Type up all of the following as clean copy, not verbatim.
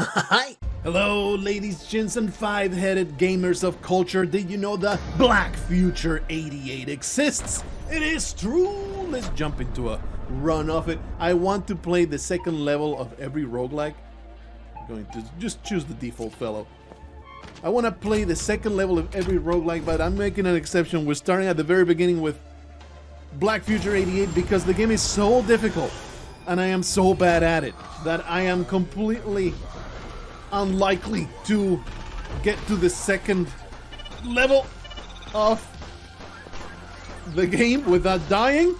Hi! Hello, ladies, gents, and five-headed gamers of culture. Did you know the Black Future 88 exists? It is true! Let's jump into a run of it. I want to play the second level of every roguelike. I'm going to just choose the default fellow. I want to play the second level of every roguelike, but I'm making an exception. We're starting at the very beginning with Black Future 88 because the game is so difficult and I am so bad at it that I am completely unlikely to get to the second level of the game without dying.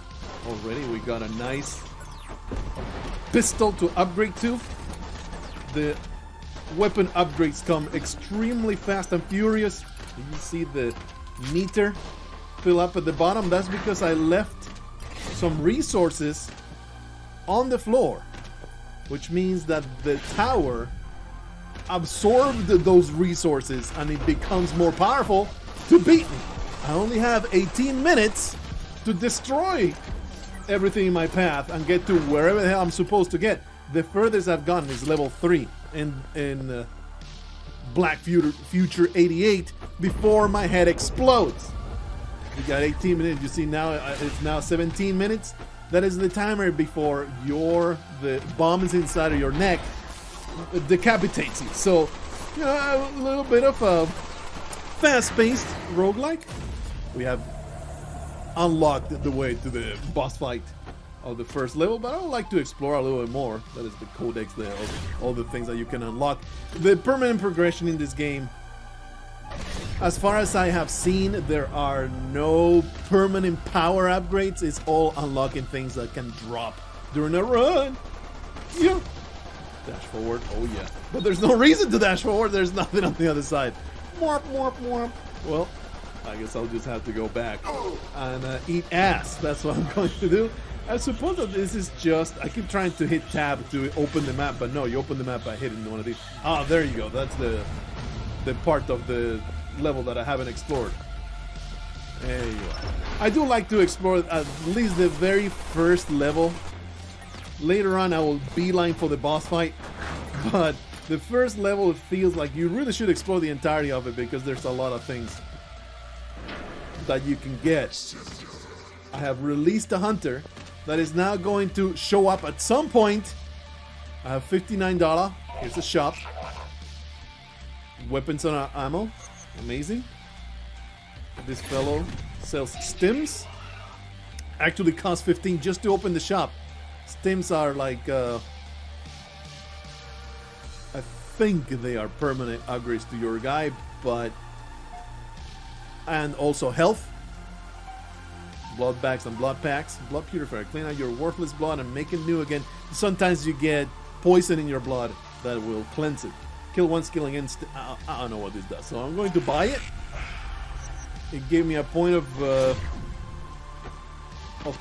Already we got a nice pistol to upgrade to. The weapon upgrades come extremely fast and furious. You see the meter fill up at the bottom. That's because I left some resources on the floor, which means that the tower absorbed those resources and it becomes more powerful to beat me. I only have 18 minutes to destroy everything in my path and get to wherever the hell I'm supposed to get. The furthest I've gotten is level 3 in Black Future 88 before my head explodes. You got 18 minutes. You see now it's now 17 minutes. That is the timer before the bombs inside of your neck decapitates you. So, you know, a little bit of a fast-paced roguelike. We have unlocked the way to the boss fight of the first level, but I would like to explore a little bit more. That is the codex there of all the things that you can unlock. The permanent progression in this game, as far as I have seen, there are no permanent power upgrades. It's all unlocking things that can drop during a run. Yeah. Dash forward, oh yeah. But there's no reason to dash forward, there's nothing on the other side. Morp, morp, morp. Well, I guess I'll just have to go back and eat ass. That's what I'm going to do. I suppose that this is just, I keep trying to hit tab to open the map, but no, you open the map by hitting one of these. Ah, there you go, that's the part of the level that I haven't explored. There you are. I do like to explore at least the very first level. Later on I will beeline for the boss fight, but the first level, it feels like you really should explore the entirety of it because there's a lot of things that you can get. I have released a hunter that is now going to show up at some point. I have $59. Here's the shop. Weapons and ammo. Amazing. This fellow sells stims. Actually costs 15 just to open the shop. Stims are like, I think they are permanent upgrades to your guy, but, and also health. Blood bags and blood packs. Blood purifier. Clean out your worthless blood and make it new again. Sometimes you get poison in your blood that will cleanse it. Kill one skill against. I don't know what this does, so I'm going to buy it. It gave me a point of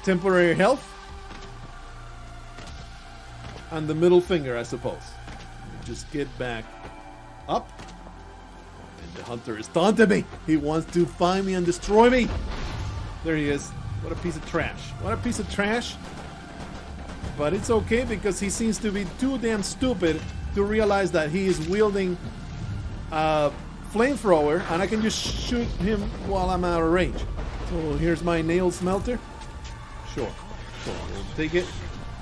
temporary health. And the middle finger, I suppose. Just get back up. And the hunter is taunting me. He wants to find me and destroy me. There he is. What a piece of trash. What a piece of trash. But it's okay because he seems to be too damn stupid to realize that he is wielding a flamethrower and I can just shoot him while I'm out of range. So here's my nail smelter. Sure. We'll take it.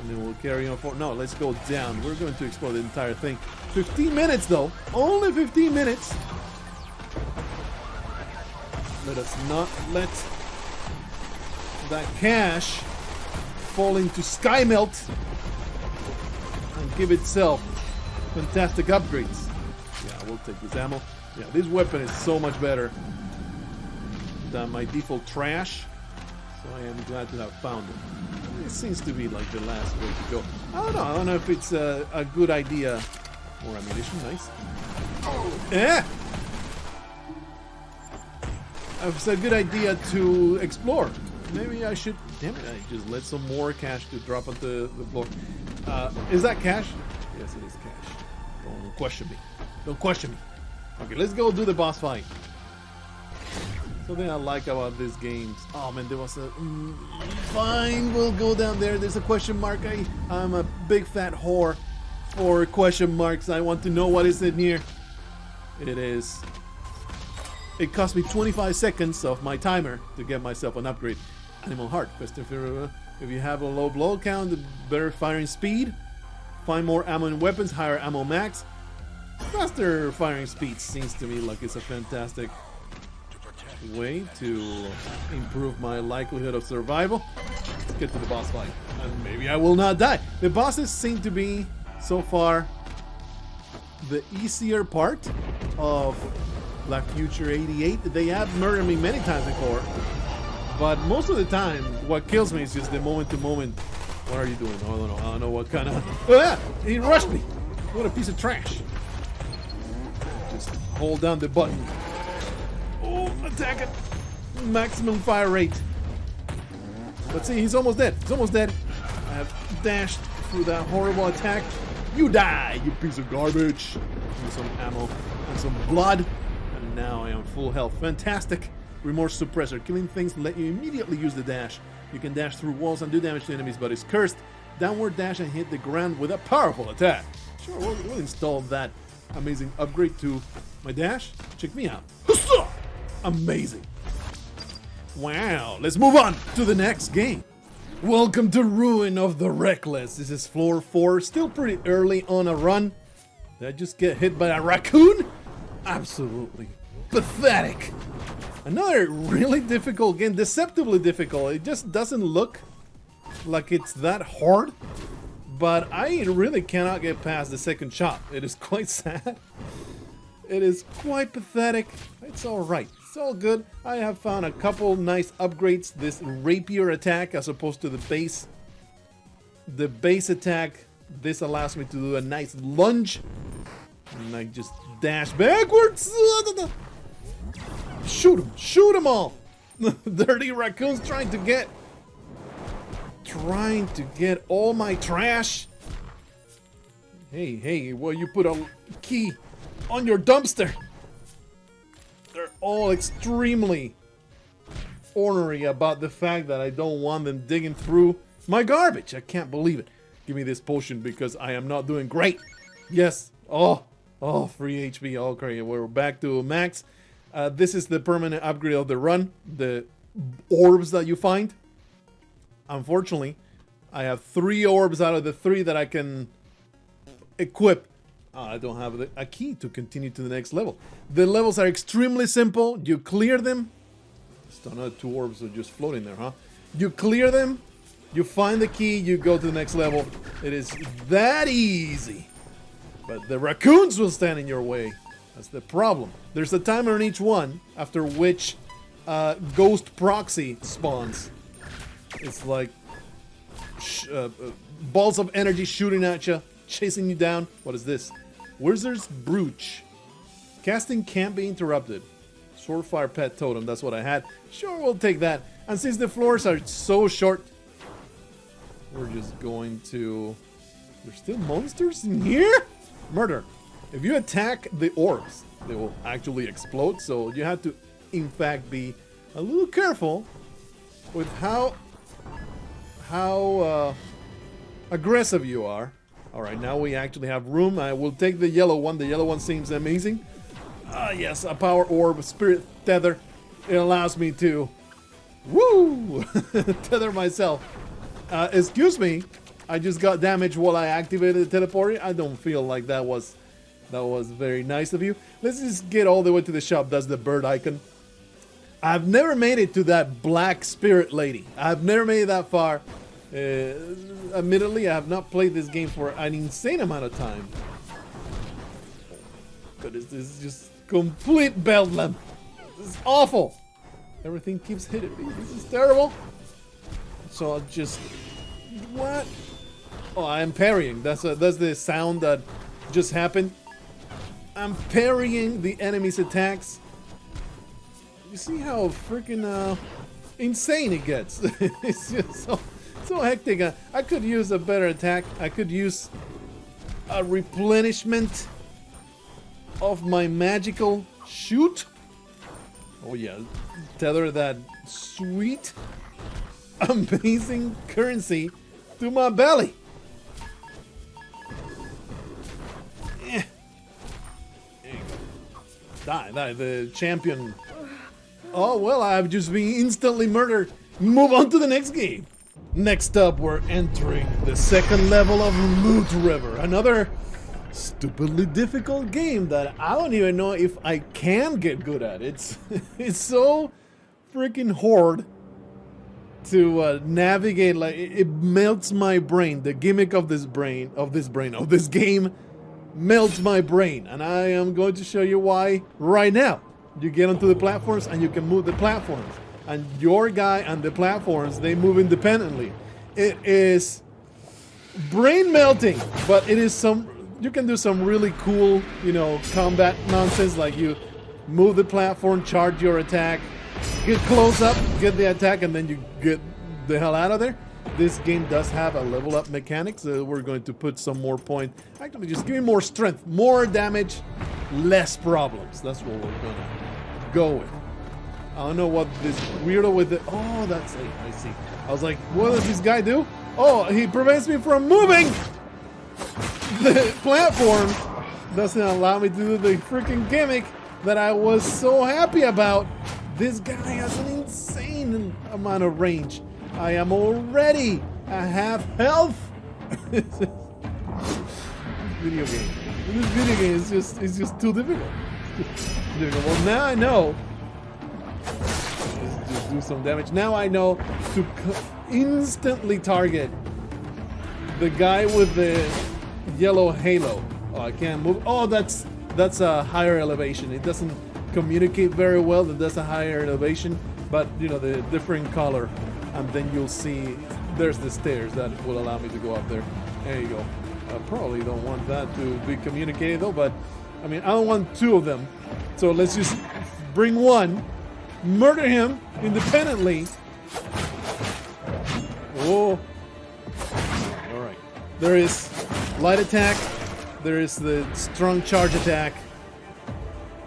And then we'll carry on forward. No, let's go down. We're going to explore the entire thing. 15 minutes though. Only 15 minutes. Let us not let that cash fall into sky melt and give itself fantastic upgrades. Yeah, we'll take this ammo. Yeah, this weapon is so much better than my default trash. So I am glad to have found it. It seems to be like the last way to go. I don't know if it's a good idea. More ammunition, nice. Yeah! It's a good idea to explore. Maybe I should, damn it, I just let some more cash to drop onto the floor. Is that cash? Yes, it is cash. Don't question me. Don't question me. Okay, let's go do the boss fight. Something I like about this game. Oh man, there was a fine. We'll go down there. There's a question mark. I'm a big fat whore. 4 question marks. I want to know what is in here. It is. It cost me 25 seconds of my timer to get myself an upgrade. Animal heart. If you have a low blow count, better firing speed. Find more ammo and weapons, higher ammo max. Faster firing speed seems to me like it's a fantastic way to improve my likelihood of survival. Let's get to the boss fight, and maybe I will not die. The bosses seem to be, so far, the easier part of Black Future 88. They have murdered me many times before, but most of the time, what kills me is just the moment-to-moment. What are you doing? Oh, I don't know what kind of... Oh yeah! He rushed me! What a piece of trash. Just hold down the button. Oh, attack it! Maximum fire rate. Let's see, he's almost dead. He's almost dead. I have dashed through that horrible attack. You die, you piece of garbage. Give me some ammo and some blood. And now I am full health. Fantastic. Remorse suppressor. Killing things let you immediately use the dash. You can dash through walls and do damage to enemies, but it's cursed. Downward dash and hit the ground with a powerful attack. Sure, we'll install that amazing upgrade to my dash. Check me out. Amazing. Wow, let's move on to the next game. Welcome to Ruin of the Reckless. This is floor 4, still pretty early on a run. Did I just get hit by a raccoon? Absolutely pathetic. Another really difficult game, deceptively difficult. It just doesn't look like it's that hard, but I really cannot get past the second shot. It is quite sad. It is quite pathetic. It's alright. It's all good. I have found a couple nice upgrades. This rapier attack as opposed to the base. The base attack, this allows me to do a nice lunge. And I just dash backwards. Shoot them all. Dirty raccoons trying to get all my trash. Hey, well, you put a key on your dumpster. They're all extremely ornery about the fact that I don't want them digging through my garbage. I can't believe it. Give me this potion because I am not doing great. Yes. Oh, free HP. Okay, we're back to max. This is the permanent upgrade of the run. The orbs that you find. Unfortunately, I have 3 orbs out of the 3 that I can equip. I don't have a key to continue to the next level. The levels are extremely simple. You clear them. Still another 2 orbs are just floating there, huh? You clear them. You find the key. You go to the next level. It is that easy. But the raccoons will stand in your way. That's the problem. There's a timer on each one, after which ghost proxy spawns. It's like balls of energy shooting at you, chasing you down. What is this? Wizard's Brooch. Casting can't be interrupted. Swordfire Pet Totem, that's what I had. Sure, we'll take that. And since the floors are so short, we're just going to... There's still monsters in here? Murder. If you attack the orbs, they will actually explode, so you have to, in fact, be a little careful with how aggressive you are. Alright, now we actually have room. I will take the yellow one. The yellow one seems amazing. Yes, a power orb, spirit tether. It allows me to, tether myself. Excuse me, I just got damaged while I activated the teleporter. I don't feel like that was very nice of you. Let's just get all the way to the shop. That's the bird icon. I've never made it to that black spirit lady. I've never made it that far. Admittedly, I have not played this game for an insane amount of time. Goodness, this is just complete bedlam. This is awful. Everything keeps hitting me. This is terrible. So I'll just... What? Oh, I am parrying. That's the sound that just happened. I'm parrying the enemy's attacks. You see how freaking insane it gets. It's just so hectic. I could use a better attack. I could use a replenishment of my magical shoot. Oh yeah, tether that sweet, amazing currency to my belly. Die, die, the champion. Oh, well, I've just been instantly murdered. Move on to the next game. Next up, we're entering the second level of Loot River. Another stupidly difficult game that I don't even know if I can get good at. It's so freaking hard to navigate. Like it melts my brain. The gimmick of this game melts my brain, and I am going to show you why right now. You get onto the platforms and you can move the platforms, and your guy and the platforms, they move independently. It is brain melting, but it is you can do some really cool, you know, combat nonsense, like you move the platform, charge your attack, get close up, get the attack, and then you get the hell out of there. This game does have a level up mechanic, so we're going to put some more points. Actually, just give me more strength, more damage, less problems. That's what we're gonna go with. I don't know what this weirdo with the... Oh, that's it. I see. I was like, what does this guy do? Oh, he prevents me from moving! The platform doesn't allow me to do the freaking gimmick that I was so happy about. This guy has an insane amount of range. I am already at half health. This video game is just too difficult. Well, now I know. Just do some damage. Now I know to instantly target the guy with the yellow halo. Oh, I can't move. Oh, that's a higher elevation. It doesn't communicate very well that that's a higher elevation, but you know, the different color, and then you'll see there's the stairs that will allow me to go up there. There you go. I probably don't want that to be communicated though, but I mean, I don't want two of them, so let's just bring one, murder him independently. Oh, all right. There is light attack. There is the strong charge attack.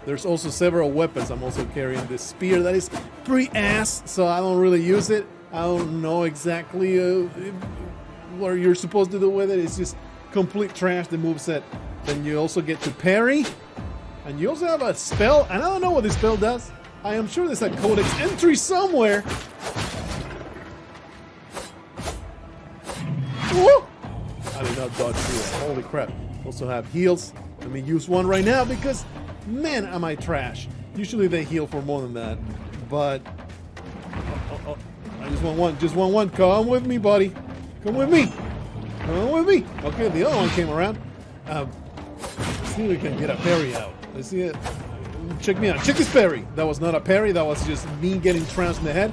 There's also several weapons. I'm also carrying this spear that is pretty ass, so I don't really use it. I don't know exactly what you're supposed to do with it. It's just complete trash, the moveset. Then you also get to parry, and you also have a spell, and I don't know what this spell does. I am sure there's a codex entry somewhere. Woo! I did not dodge through it. Holy crap. Also have heals. Let me use one right now because, man, am I trash. Usually they heal for more than that, but I just want one. Just want one. Come with me, buddy. Come with me. Come with me. Okay, the other one came around. Let's see if we can get a parry out. Let's see it. Check me out. Check this parry. That was not a parry. That was just me getting trounced in the head.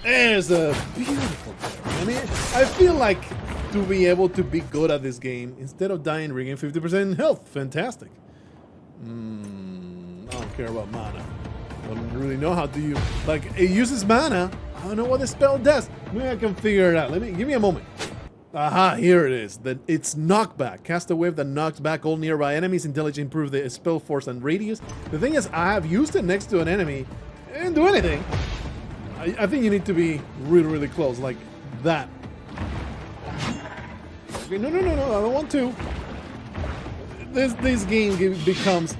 There's a beautiful parry. I mean, I feel like to be able to be good at this game, instead of dying, regain 50% health. Fantastic. I don't care about mana. I don't really know how to use. Like, it uses mana. I don't know what the spell does. Maybe I can figure it out. Give me a moment. Aha, here it is. It's knockback. Cast a wave that knocks back all nearby enemies. Intelligence improve the spell force and radius. The thing is, I have used it next to an enemy. It didn't do anything. I think you need to be really, really close, like that. Okay, no, I don't want to. This game becomes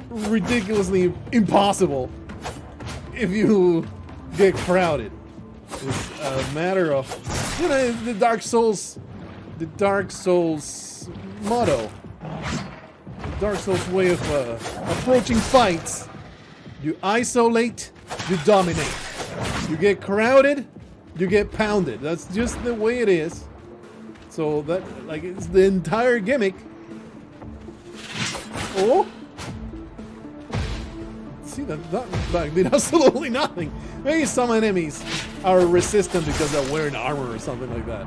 ridiculously impossible if you get crowded. It's a matter of, you know, the Dark Souls motto, the Dark Souls way of approaching fights. You isolate, you dominate. You get crowded, you get pounded. That's just the way it is. So that, like, it's the entire gimmick. Oh! See, that did absolutely nothing. Maybe some enemies are resistant because they're wearing armor or something like that.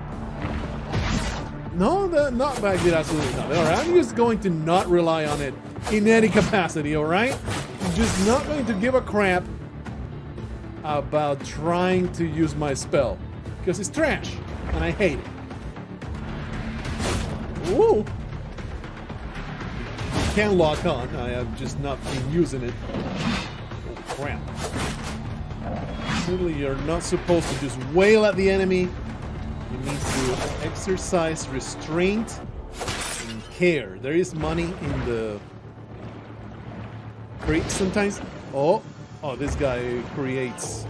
No, the knockback did absolutely nothing. Alright, I'm just going to not rely on it in any capacity, alright? I'm just not going to give a crap about trying to use my spell. Because it's trash, and I hate it. Ooh! Can lock on. I have just not been using it. Oh, crap. Clearly, you're not supposed to just wail at the enemy. You need to exercise restraint and care. There is money in the crates sometimes. Oh, this guy creates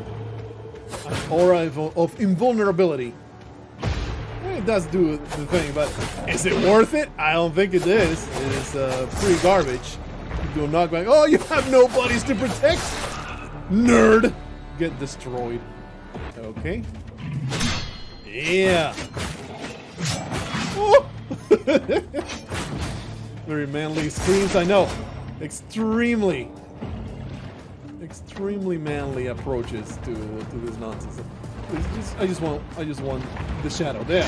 an aura of invulnerability. It does do the thing, but is it worth it? I don't think it is. It is pretty garbage. You do not go, oh, you have no buddies to protect? Nerd! Get destroyed. Okay. Yeah. Oh. Very manly screams, I know. Extremely manly approaches to this nonsense. I just want the shadow. There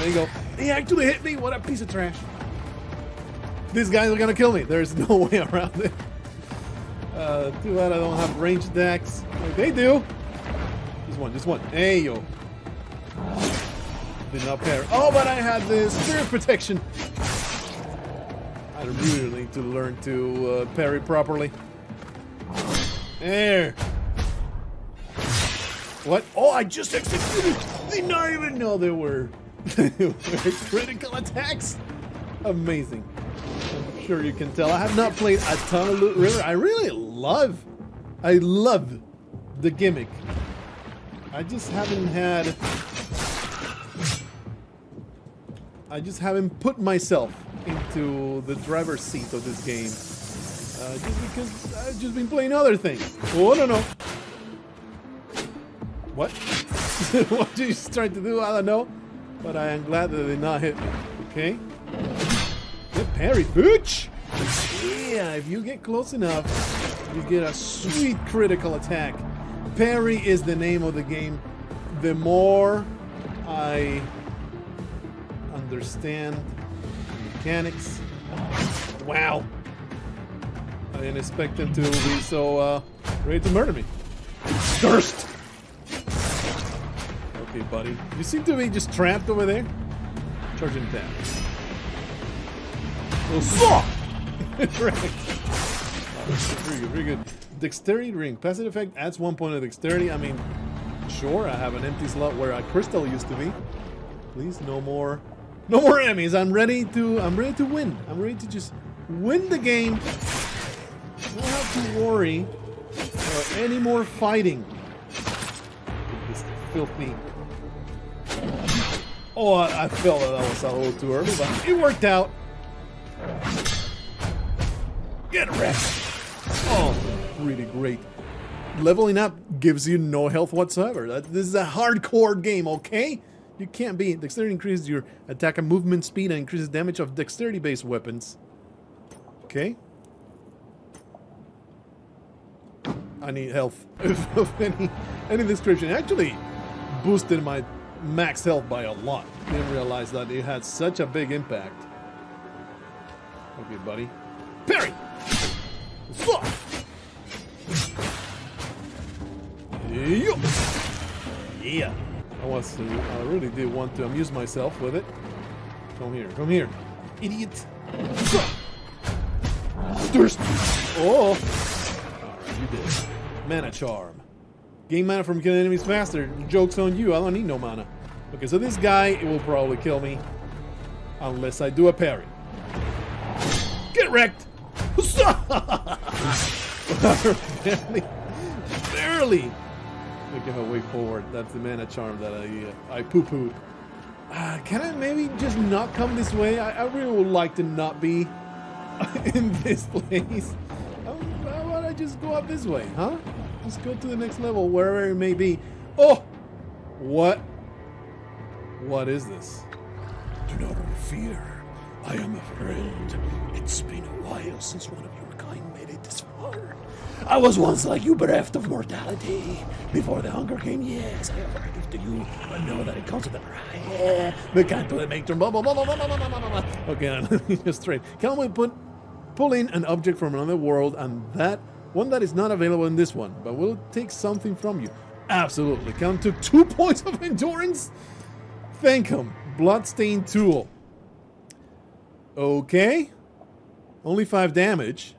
you go. He actually hit me. What a piece of trash. These guys are gonna kill me. There's no way around it. Too bad I don't have ranged attacks like they do. Just one. Hey yo. Did not parry. Oh, but I had this spirit protection. I really need to learn to parry properly. There. What? Oh, I just executed! Did not even know there were critical attacks. Amazing. I'm sure you can tell. I have not played a ton of Loot River. I love the gimmick. I just haven't put myself into the driver's seat of this game. Just because I've just been playing other things. Oh, no. What? What did you try to do? I don't know. But I am glad that it did not hit me. Okay? Get parried, bitch! Yeah, if you get close enough, you get a sweet critical attack. Parry is the name of the game. The more I understand the mechanics. Wow. I didn't expect them to be so ready to murder me. Thirst! Okay, buddy. You seem to be just trapped over there. Charging down. Oh, saw! Right. Very good. Dexterity ring. Passive effect adds 1 point of dexterity. I mean, sure, I have an empty slot where a crystal used to be. Please, no more enemies. I'm ready to win. I'm ready to just win the game. Don't have to worry about any more fighting. This filthy. Oh, I felt that was a little too early, but it worked out. Get wrecked. Oh, really great. Leveling up gives you no health whatsoever. This is a hardcore game, okay? You can't beat. Dexterity increases your attack and movement speed and increases damage of dexterity-based weapons. Okay. I need health of any description. It actually boosted my max health by a lot. Didn't realize that it had such a big impact. Okay, buddy. Parry! Yeah. I really did want to amuse myself with it. Come here, idiot. Thirst. Oh. Alright, you did it. Mana charm. Gain mana from killing enemies faster. Joke's on you. I don't need no mana. Okay, so this guy will probably kill me unless I do a parry. Get wrecked. Barely. Making my way forward. That's the mana charm that I poo-pooed. Can I maybe just not come this way? I really would like to not be in this place. How about I just go up this way, huh? Just go to the next level, wherever it may be. Oh! What? What is this? Do not fear. I am a friend. It's been a while since one of your kind made it this far. I was once like you, bereft of mortality. Before the hunger came, yes, I offered a gift to you, but know that it comes with a price. The can't do it, make turn. Okay, just straight. Can we pull in an object from another world, and that one that is not available in this one, but will take something from you? Absolutely. Count took 2 points of endurance. Thank him. Bloodstained tool. Okay. Only 5 damage.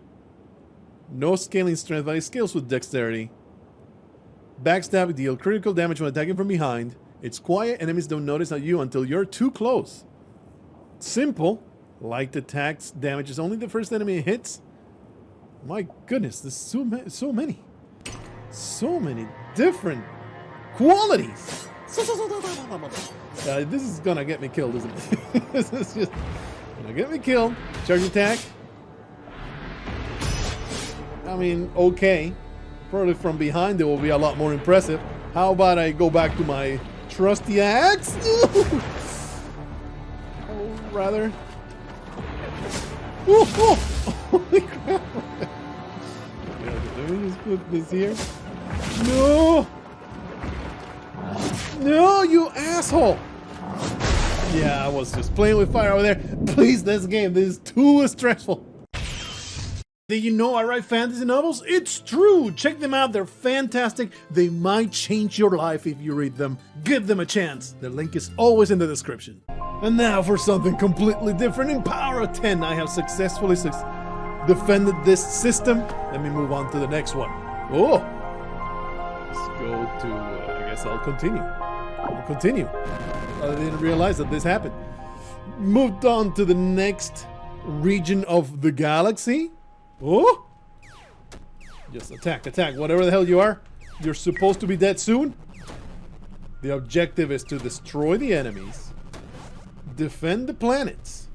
No scaling strength, but it scales with dexterity. Backstab, deal critical damage when attacking from behind. It's quiet, enemies don't notice you until you're too close. Simple. Light attacks damages only the first enemy it hits. My goodness, there's so many. So many different qualities. This is gonna get me killed, isn't it? This is just gonna get me killed. Charge attack. I mean, okay. Probably from behind it will be a lot more impressive. How about I go back to my trusty axe? Oh, rather. Holy crap. Let me just put this here. No! No, you asshole! Yeah, I was just playing with fire over there. Please, this game, this is too stressful. Did you know I write fantasy novels? It's true! Check them out, they're fantastic. They might change your life if you read them. Give them a chance. The link is always in the description. And now for something completely different. In Power of 10, I have successfully defended this system. Let me move on to the next one. Oh! Let's go to, I guess I'll continue. I didn't realize that this happened. Moved on to the next region of the galaxy. Oh! Just attack, whatever the hell you are. You're supposed to be dead soon. The objective is to destroy the enemies, defend the planets.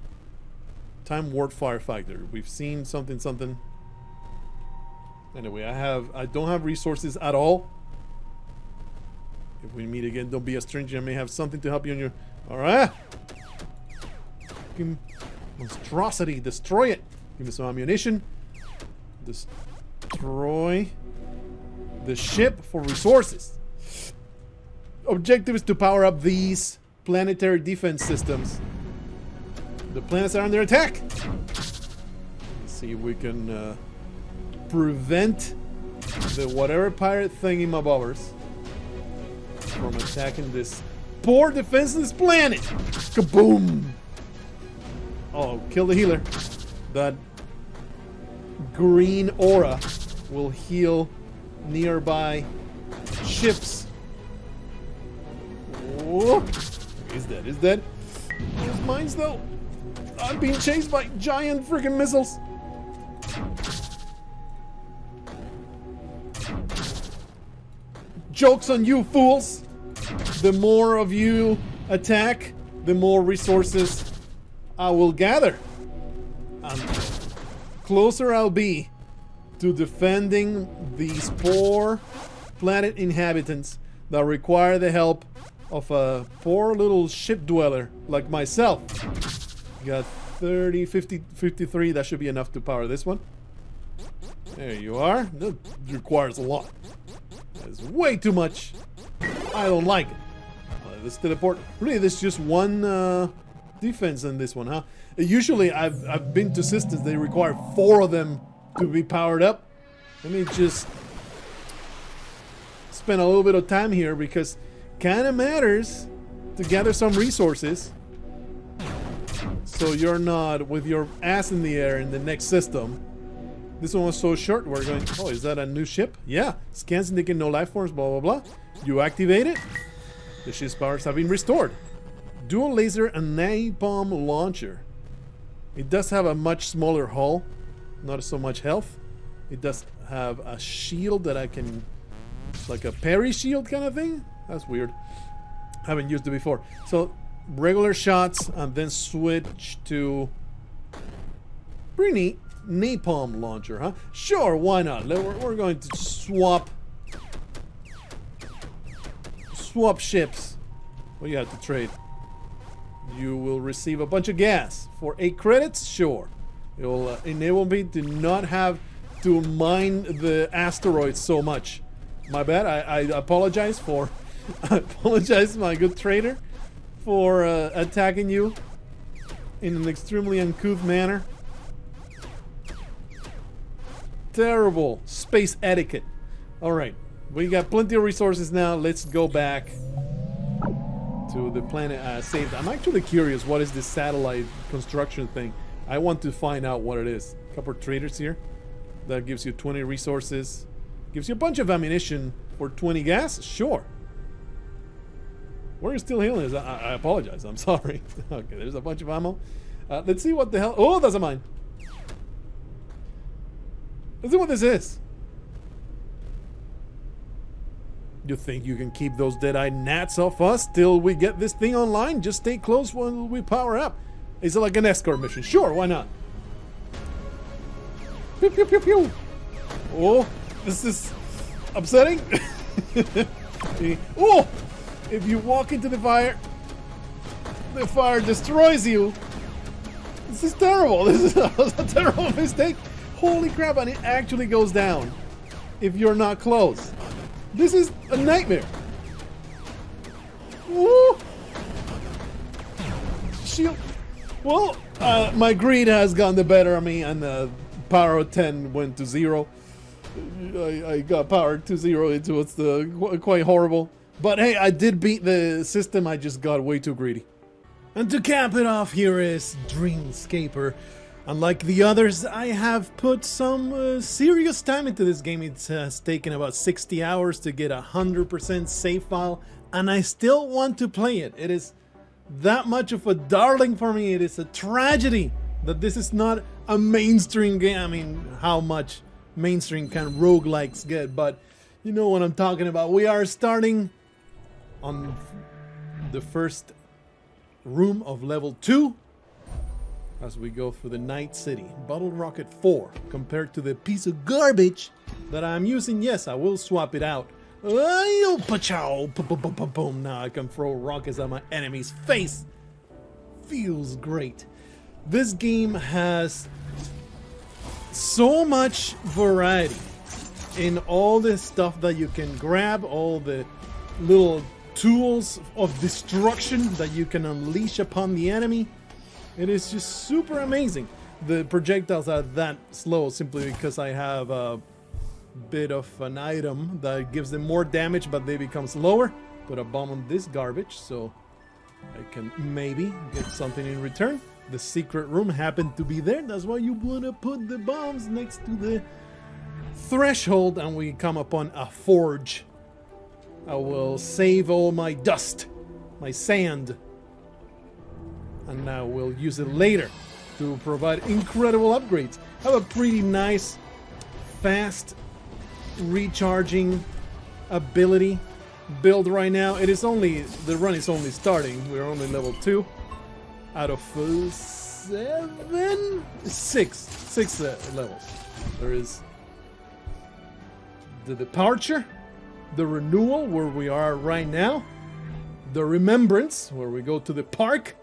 Time Ward Firefighter. We've seen something. Anyway, I don't have resources at all. If we meet again, don't be a stranger. I may have something to help you on your... Alright! Monstrosity, destroy it! Give me some ammunition. Destroy the ship for resources. Objective is to power up these planetary defense systems. The planets are under attack. Let's see if we can prevent the whatever pirate thingy-mabobbers from attacking this poor defenseless planet. Kaboom! Oh, kill the healer. That green aura will heal nearby ships. Oh, is that? There's mines though. I'm being chased by giant freaking missiles. Joke's on you, fools! The more of you attack, the more resources I will gather. And closer I'll be to defending these poor planet inhabitants that require the help of a poor little ship dweller like myself. Got 30, 50, 53. That should be enough to power this one. There you are. That requires a lot. That's way too much. I don't like it. Let's teleport. Really, there's just one defense in this one, huh? Usually, I've been to systems. They require 4 of them to be powered up. Let me just spend a little bit of time here because kind of matters to gather some resources. So you're not with your ass in the air in the next system. This one was so short, we're going... Oh, is that a new ship? Yeah. Scans indicate no life forms, blah, blah, blah. You activate it. The ship's powers have been restored. Dual laser and napalm launcher. It does have a much smaller hull. Not so much health. It does have a shield that I can... It's like a parry shield kind of thing. That's weird. Haven't used it before. So, regular shots and then switch to... Pretty neat. Napalm launcher, huh? Sure, why not? We're going to swap ships. What do you have to trade? You will receive a bunch of gas for 8 credits. Sure, it will enable me to not have to mine the asteroids so much. My bad. I apologize for. I apologize, my good trader, for attacking you in an extremely uncouth manner. Terrible space etiquette. Alright, we got plenty of resources now. Let's go back to the planet saved. I'm actually curious, what is this satellite construction thing? I want to find out what it is. A couple of traders here. That gives you 20 resources. Gives you a bunch of ammunition for 20 gas? Sure. Where are you still healing? I apologize. I'm sorry. Okay, there's a bunch of ammo. Let's see what the hell. Oh, that's a mine. Let's see what this is. You think you can keep those dead-eyed gnats off us till we get this thing online? Just stay close when we power up. Is it like an escort mission? Sure, why not? Pew, pew, pew, pew. Oh, this is upsetting. Oh, if you walk into the fire destroys you. This is terrible. This is a terrible mistake. Holy crap, and it actually goes down if you're not close. This is a nightmare. Woo! Shield. Well, my greed has gotten the better of me, and the power of 10 went to 0. I got power to 0 into it's quite horrible. But hey, I did beat the system. I just got way too greedy. And to cap it off, here is Dreamscaper. Unlike the others, I have put some serious time into this game. It has taken about 60 hours to get a 100% save file, and I still want to play it. It is that much of a darling for me. It is a tragedy that this is not a mainstream game. I mean, how much mainstream can roguelikes get? But you know what I'm talking about. We are starting on the first room of level 2. As we go through the Night City. Bottle Rocket 4. Compared to the piece of garbage that I'm using, yes, I will swap it out. Now I can throw rockets at my enemy's face. Feels great. This game has so much variety in all the stuff that you can grab, all the little tools of destruction that you can unleash upon the enemy. It is just super amazing. The projectiles are that slow simply because I have a bit of an item that gives them more damage, but they become slower. Put a bomb on this garbage so I can maybe get something in return. The secret room happened to be there. That's why you want to put the bombs next to the threshold, and we come upon a forge. I will save all my dust, my sand, and now we'll use it later to provide incredible upgrades. I have a pretty nice, fast recharging ability build right now. It is only, the run is only starting. We're only level 2 out of 6 levels. There is the departure, the renewal where we are right now, the remembrance where we go to the park.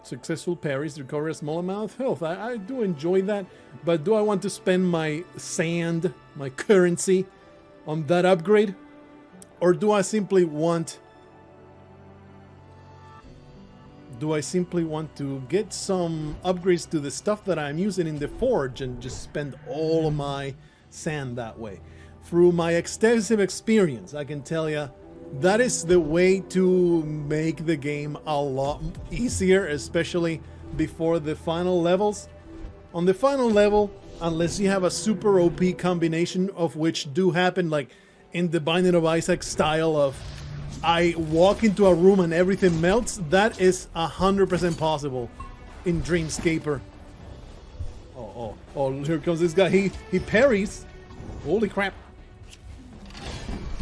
Successful parries recover a small amount of health. I do enjoy that, but do I want to spend my sand, my currency, on that upgrade? Or do I simply want to get some upgrades to the stuff that I'm using in the forge and just spend all of my sand that way? Through my extensive experience, I can tell you that is the way to make the game a lot easier, especially before the final levels. On the final level, unless you have a super OP combination of which do happen, like in the Binding of Isaac style of I walk into a room and everything melts, that is 100% possible in Dreamscaper. Oh, here comes this guy. He parries. Holy crap.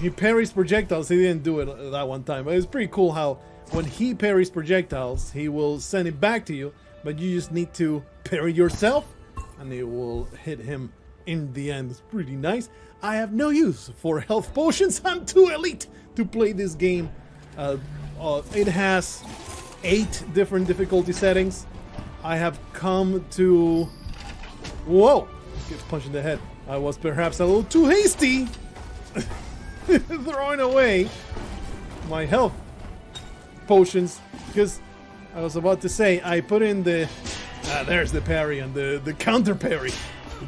He parries projectiles. He didn't do it that one time, but it's pretty cool how when he parries projectiles, he will send it back to you, but you just need to parry yourself and it will hit him in the end. It's pretty nice. I have no use for health potions. I'm too elite to play this game. It has 8 different difficulty settings. I have come to... Whoa! Get punched in the head. I was perhaps a little too hasty. Throwing away my health potions because I was about to say I put in the there's the parry and the counter parry.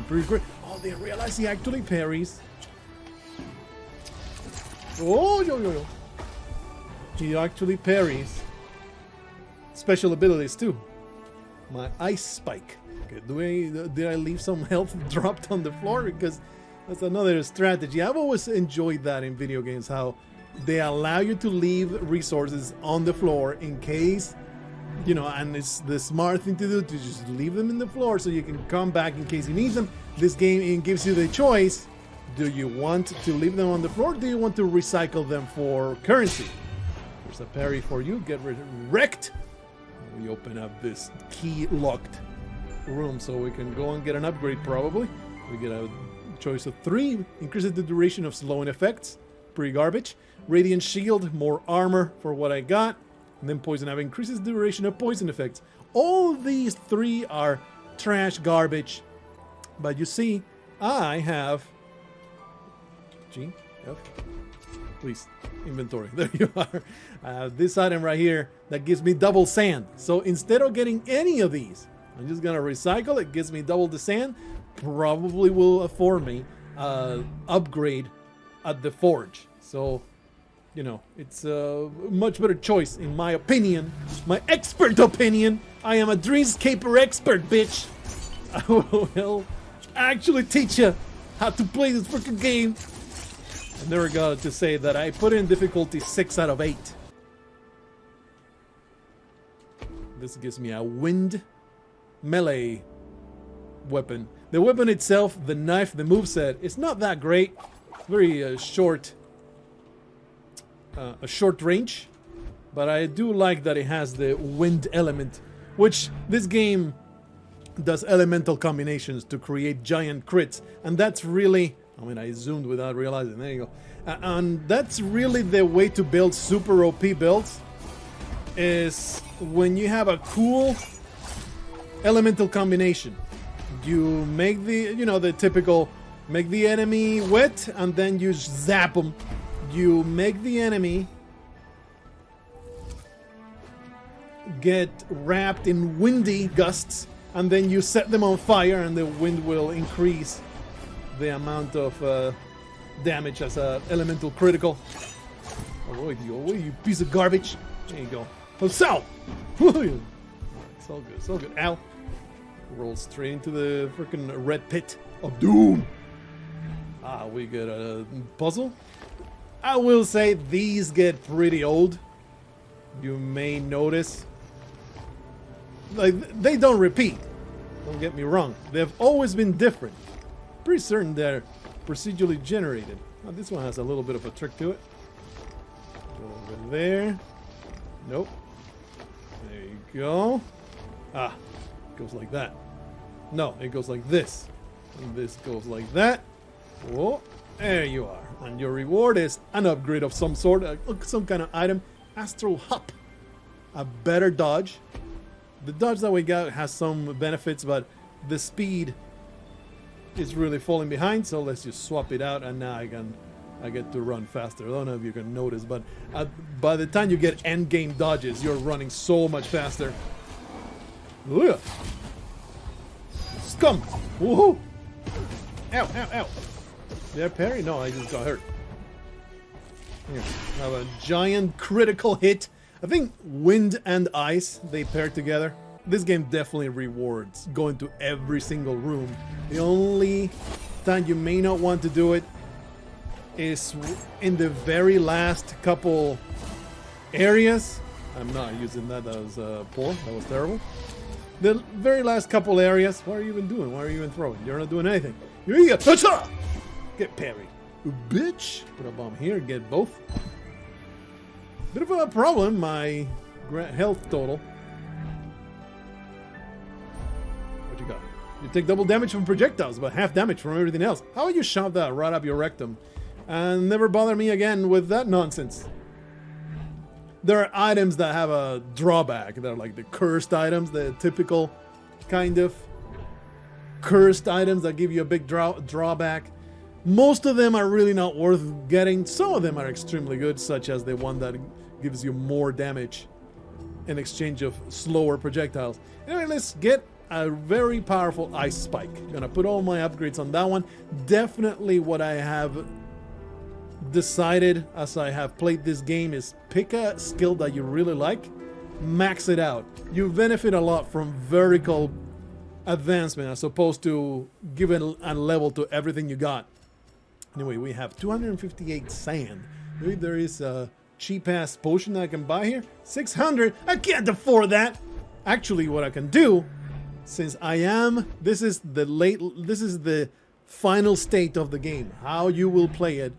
Pretty great. Oh, they realize he actually parries. Oh, yo. He actually parries. Special abilities too. My ice spike. Okay, did I leave some health dropped on the floor? Because that's another strategy. I've always enjoyed that in video games, how they allow you to leave resources on the floor in case you know, and it's the smart thing to do to just leave them in the floor so you can come back in case you need them. This game gives you the choice. Do you want to leave them on the floor? Or do you want to recycle them for currency? There's a parry for you. Get wrecked. We open up this key-locked room so we can go and get an upgrade probably. We get a choice of 3. Increases the duration of slowing effects. Pretty garbage. Radiant shield. More armor for what I got. And then poison ivy increases the duration of poison effects. All these 3 are trash garbage. But you see, I have G, F, please, inventory. There you are. This item right here that gives me double sand. So instead of getting any of these, I'm just gonna recycle. It gives me double the sand. Probably will afford me upgrade at the forge. So, you know, it's a much better choice in my opinion. My expert opinion. I am a Dreamscaper expert, bitch. I will actually teach you how to play this freaking game. I never got to say that I put in difficulty 6 out of 8. This gives me a wind melee weapon. The weapon itself, the knife, the moveset, it's not that great. It's very short, a short range. But I do like that it has the wind element, which this game does elemental combinations to create giant crits. And that's really, I mean, I zoomed without realizing. There you go. And that's really the way to build super OP builds, is when you have a cool elemental combination. You make the, you know, the typical, make the enemy wet and then you zap them. You make the enemy get wrapped in windy gusts and then you set them on fire and the wind will increase the amount of damage as a elemental critical. Oh, you piece of garbage. There you go. Oh, so! It's all good. It's all good. Ow. Roll straight into the freaking red pit of doom. Ah, we get a puzzle. I will say these get pretty old. You may notice. Like, they don't repeat. Don't get me wrong. They've always been different. Pretty certain they're procedurally generated. Now, this one has a little bit of a trick to it. Go over there. Nope. There you go. Ah, it goes like that. No, it goes like this. And this goes like that. Whoa, there you are. And your reward is an upgrade of some sort, some kind of item. Astral Hop. A better dodge. The dodge that we got has some benefits, but the speed is really falling behind. So let's just swap it out, and now I get to run faster. I don't know if you can notice, but by the time you get end game dodges, you're running so much faster. Ugh. Scum! Woohoo! Ow, ow, ow. Did I parry? No, I just got hurt. Here, I have a giant critical hit. I think wind and ice, they pair together. This game definitely rewards going to every single room. The only time you may not want to do it is in the very last couple areas. I'm not using that. That was poor. That was terrible. The very last couple areas. What are you even doing? Why are you even throwing? You're not doing anything. You're eager. Get parried. Bitch. Put a bomb here. Get both. Bit of a problem. My health total. What you got? You take double damage from projectiles, but half damage from everything else. How would you shove that right up your rectum? And never bother me again with that nonsense. There are items that have a drawback. They're like the cursed items, the typical kind of cursed items that give you a big drawback. Most of them are really not worth getting. Some of them are extremely good, such as the one that gives you more damage in exchange of slower projectiles. Anyway, let's get a very powerful ice spike. Gonna put all my upgrades on that one. Definitely what I have decided as I have played this game is pick a skill that you really like, max it out. You benefit a lot from vertical advancement as opposed to giving a level to everything you got. Anyway, we have 258 sand. Maybe there is a cheap-ass potion that I can buy here? 600? I can't afford that! Actually, what I can do, since this is the final state of the game, how you will play it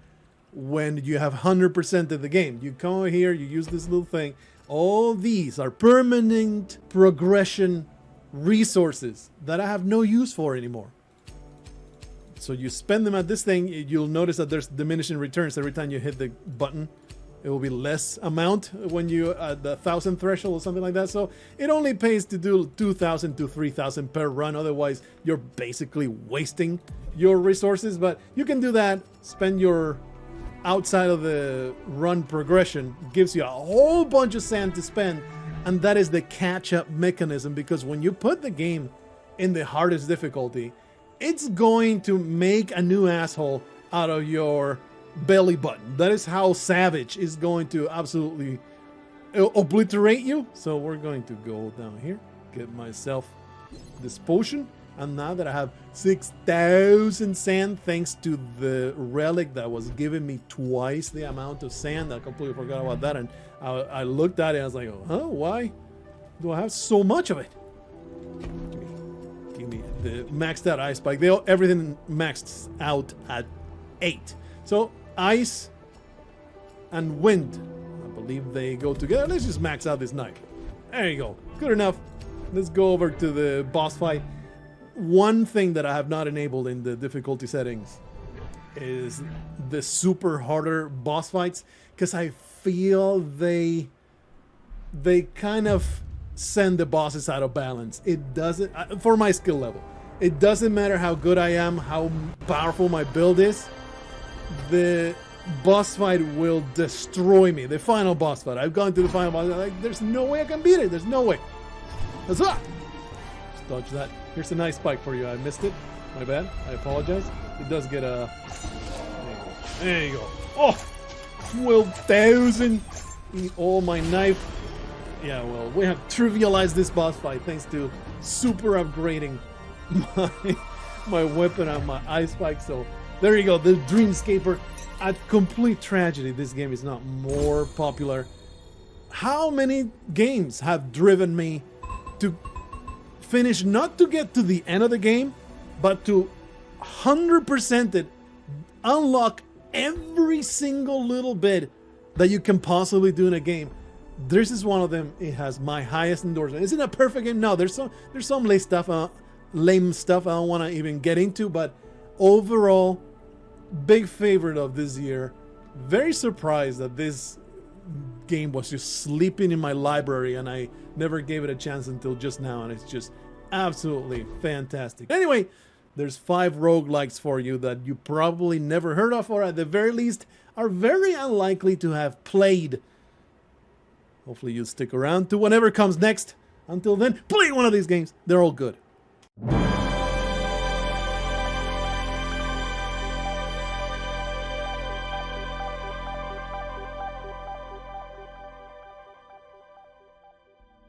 when you have 100% of the game. You come over here, you use this little thing. All these are permanent progression resources that I have no use for anymore. So you spend them at this thing, you'll notice that there's diminishing returns every time you hit the button. It will be less amount when you at the 1,000 threshold or something like that. So it only pays to do 2,000 to 3,000 per run. Otherwise, you're basically wasting your resources. But you can do that, spend your outside of the run progression, gives you a whole bunch of sand to spend. And that is the catch-up mechanism, because when you put the game in the hardest difficulty, it's going to make a new asshole out of your belly button. That is how savage is going to absolutely obliterate you. So we're going to go down here, get myself this potion, and now that I have 6,000 sand thanks to the relic that was giving me twice the amount of sand, I completely forgot about that, and I looked at it and I was like, oh, why do I have so much of it? Give me the maxed out ice spike. Everything maxed out at 8. So ice and wind, I believe they go together. Let's just max out this knife. There you go. Good enough. Let's go over to the boss fight. One thing that I have not enabled in the difficulty settings is the super harder boss fights, because I feel they kind of send the bosses out of balance. It doesn't, for my skill level, it doesn't matter how good I am, how powerful my build is, the boss fight will destroy me. The final boss fight, I've gone to the final boss fight, like, there's no way I can beat it. There's no way. Huzzah! Just dodge that. Here's a nice spike for you. I missed it. My bad. I apologize. It does get a... There you go. Oh! 12,000! Eat all my knife. Yeah, well, we have trivialized this boss fight thanks to super upgrading my weapon and my ice spike. So there you go. The Dreamscaper. A complete tragedy this game is not more popular. How many games have driven me to finish, not to get to the end of the game, but to 100% it, unlock every single little bit that you can possibly do in a game? This is one of them. It has my highest endorsement. Is it a perfect game? No, there's some lame stuff I don't want to even get into, but overall, big favorite of this year. Very surprised that this game was just sleeping in my library and I never gave it a chance until just now, and it's just absolutely fantastic. Anyway, there's 5 roguelikes for you that you probably never heard of, or at the very least are very unlikely to have played. Hopefully you'll stick around to whatever comes next. Until then, play one of these games. They're all good.